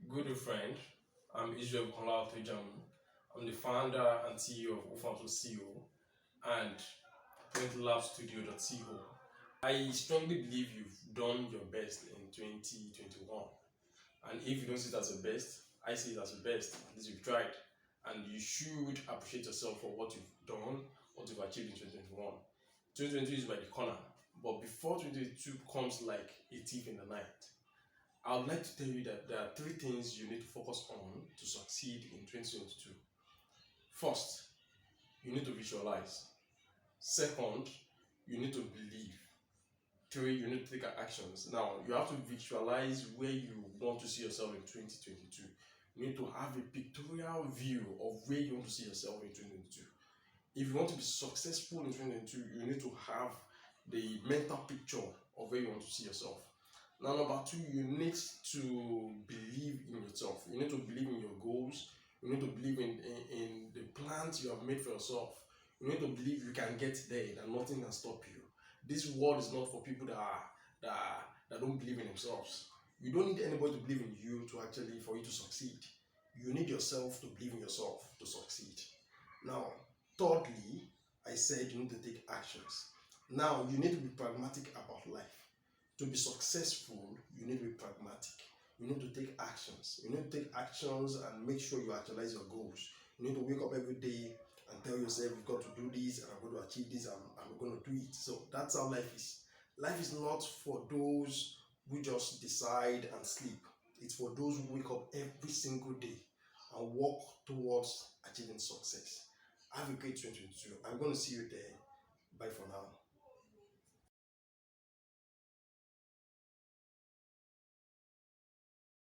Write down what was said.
Good friend, I'm Israel Kola Tejamu. I'm the founder and CEO of ufanto.co and PrintLabStudio.co. I strongly believe you've done your best in 2021. And if you don't see it as your best, I see it as your best. At least you've tried. And you should appreciate yourself for what you've done, what you've achieved in 2021. 2022 is by the corner. But before 2022 comes like a thief in the night, I would like to tell you that there are three things you need to focus on to succeed in 2022. First, you need to visualize. Second, you need to believe. Three, you need to take actions. Now, you have to visualize where you want to see yourself in 2022. You need to have a pictorial view of where you want to see yourself in 2022. If you want to be successful in 2022, you need to have the mental picture of where you want to see yourself. Now, number two, you need to believe in yourself. You need to believe in your goals. You need to believe in the plans you have made for yourself. You need to believe you can get there, that nothing can stop you. This world is not for people that don't believe in themselves. You don't need anybody to believe in you for you to succeed. You need yourself to believe in yourself to succeed. Now, thirdly, I said you need to take actions. Now, you need to be pragmatic about life. To be successful, you need to be pragmatic. You need to take actions. You need to take actions and make sure you actualize your goals. You need to wake up every day and tell yourself, you've got to do this, and I'm going to achieve this, and I'm going to do it. So that's how life is. Life is not for those who just decide and sleep. It's for those who wake up every single day and work towards achieving success. Have a great 2022. I'm going to see you there. Bye for now.